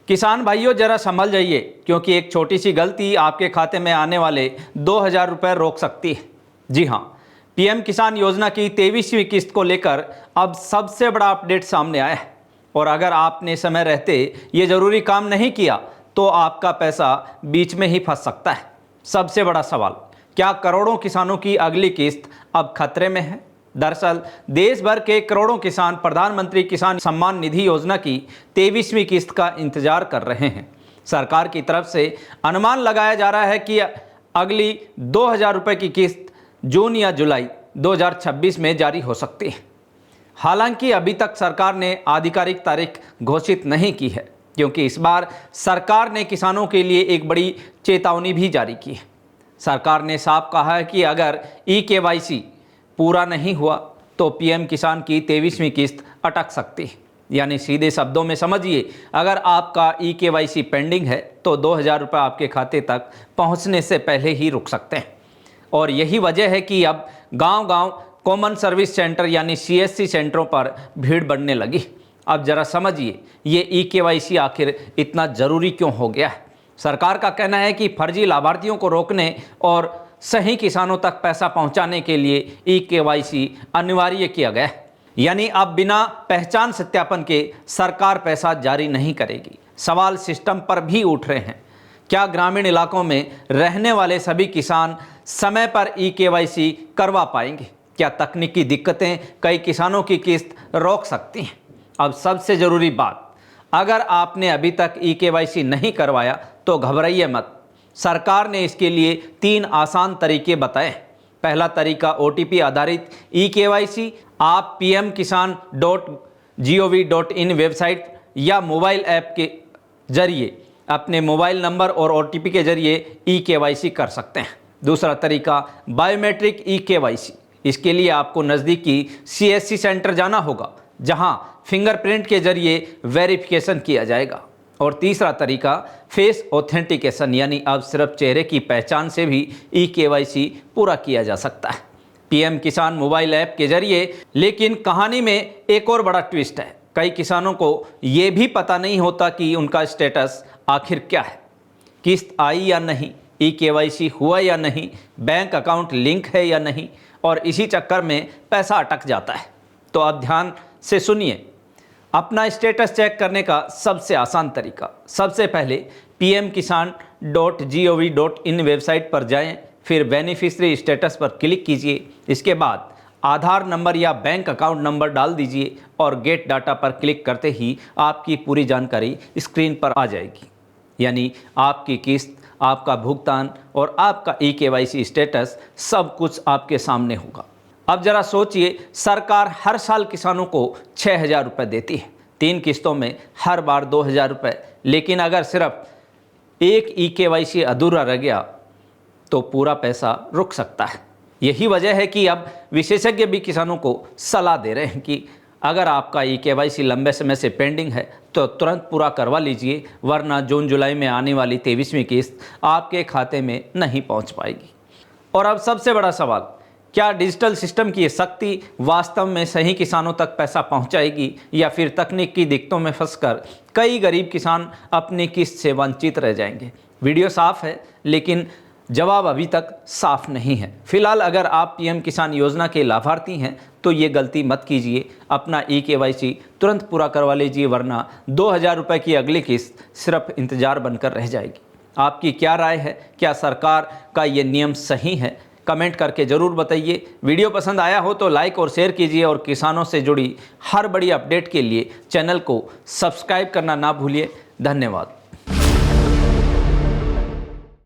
किसान भाइयों जरा संभल जाइए, क्योंकि एक छोटी सी गलती आपके खाते में आने वाले 2,000 रुपये रोक सकती है। जी हाँ, पीएम किसान योजना की 23वीं किस्त को लेकर अब सबसे बड़ा अपडेट सामने आया है। और अगर आपने समय रहते ये जरूरी काम नहीं किया तो आपका पैसा बीच में ही फंस सकता है। सबसे बड़ा सवाल, क्या करोड़ों किसानों की अगली किस्त अब खतरे में है? दरअसल देश भर के करोड़ों किसान प्रधानमंत्री किसान सम्मान निधि योजना की 23वीं किस्त का इंतजार कर रहे हैं। सरकार की तरफ से अनुमान लगाया जा रहा है कि अगली 2,000 रुपये की किस्त जून या जुलाई 2026 में जारी हो सकती है। हालांकि अभी तक सरकार ने आधिकारिक तारीख घोषित नहीं की है, क्योंकि इस बार सरकार ने किसानों के लिए एक बड़ी चेतावनी भी जारी की है। सरकार ने साफ कहा है कि अगर ई-केवाईसी पूरा नहीं हुआ तो पीएम किसान की 23वीं किस्त अटक सकती है। यानी सीधे शब्दों में समझिए, अगर आपका ई-केवाईसी पेंडिंग है तो 2,000 रुपये आपके खाते तक पहुंचने से पहले ही रुक सकते हैं। और यही वजह है कि अब गांव-गांव कॉमन सर्विस सेंटर यानी CSC सेंटरों पर भीड़ बढ़ने लगी। अब जरा समझिए, ये ई-केवाईसी आखिर इतना ज़रूरी क्यों हो गया है? सरकार का कहना है कि फर्जी लाभार्थियों को रोकने और सही किसानों तक पैसा पहुंचाने के लिए ई-केवाईसी अनिवार्य किया गया है। यानी अब बिना पहचान सत्यापन के सरकार पैसा जारी नहीं करेगी। सवाल सिस्टम पर भी उठ रहे हैं। क्या ग्रामीण इलाकों में रहने वाले सभी किसान समय पर ई-केवाईसी करवा पाएंगे? क्या तकनीकी दिक्कतें कई किसानों की किस्त रोक सकती हैं? अब सबसे ज़रूरी बात, अगर आपने अभी तक ई-केवाईसी नहीं करवाया तो घबराइए मत। सरकार ने इसके लिए 3 आसान तरीके बताए। पहला तरीका OTP आधारित ई-केवाईसी। आप pmkisan.gov.in वेबसाइट या मोबाइल ऐप के जरिए अपने मोबाइल नंबर और OTP के जरिए ई-केवाईसी कर सकते हैं। दूसरा तरीका बायोमेट्रिक ई-केवाईसी। इसके लिए आपको नज़दीकी CSC सेंटर जाना होगा, जहां फिंगरप्रिंट के जरिए वेरिफिकेशन किया जाएगा। और तीसरा तरीका फेस ऑथेंटिकेशन, यानी अब सिर्फ चेहरे की पहचान से भी ई-केवाईसी पूरा किया जा सकता है पीएम किसान मोबाइल ऐप के जरिए। लेकिन कहानी में एक और बड़ा ट्विस्ट है। कई किसानों को ये भी पता नहीं होता कि उनका स्टेटस आखिर क्या है। किस्त आई या नहीं, ई-केवाईसी हुआ या नहीं, बैंक अकाउंट लिंक है या नहीं, और इसी चक्कर में पैसा अटक जाता है। तो अब ध्यान से सुनिए, अपना स्टेटस चेक करने का सबसे आसान तरीका, सबसे पहले pmkisan.gov.in वेबसाइट पर जाएं, फिर बेनिफिशियरी स्टेटस पर क्लिक कीजिए। इसके बाद आधार नंबर या बैंक अकाउंट नंबर डाल दीजिए और गेट डाटा पर क्लिक करते ही आपकी पूरी जानकारी स्क्रीन पर आ जाएगी। यानी आपकी किस्त, आपका भुगतान और आपका ई-केवाईसी स्टेटस सब कुछ आपके सामने होगा। अब जरा सोचिए, सरकार हर साल किसानों को 6,000 रुपये देती है, 3 किस्तों में, हर बार 2,000 रुपये। लेकिन अगर सिर्फ एक ई-केवाईसी अधूरा रह गया तो पूरा पैसा रुक सकता है। यही वजह है कि अब विशेषज्ञ भी किसानों को सलाह दे रहे हैं कि अगर आपका ई-केवाईसी लंबे समय से पेंडिंग है तो तुरंत पूरा करवा लीजिए, वरना जून जुलाई में आने वाली 23वीं किस्त आपके खाते में नहीं पहुंच पाएगी। और अब सबसे बड़ा सवाल, क्या डिजिटल सिस्टम की ये शक्ति वास्तव में सही किसानों तक पैसा पहुंचाएगी, या फिर तकनीक की दिक्कतों में फंसकर कई गरीब किसान अपनी किस्त से वंचित रह जाएंगे? वीडियो साफ है, लेकिन जवाब अभी तक साफ नहीं है। फिलहाल अगर आप पीएम किसान योजना के लाभार्थी हैं तो ये गलती मत कीजिए, अपना ई-केवाईसी तुरंत पूरा करवा लीजिए, वरना 2,000 रुपये की अगली किस्त सिर्फ इंतजार बनकर रह जाएगी। आपकी क्या राय है? क्या सरकार का ये नियम सही है? कमेंट करके ज़रूर बताइए। वीडियो पसंद आया हो तो लाइक और शेयर कीजिए, और किसानों से जुड़ी हर बड़ी अपडेट के लिए चैनल को सब्सक्राइब करना ना भूलिए। धन्यवाद।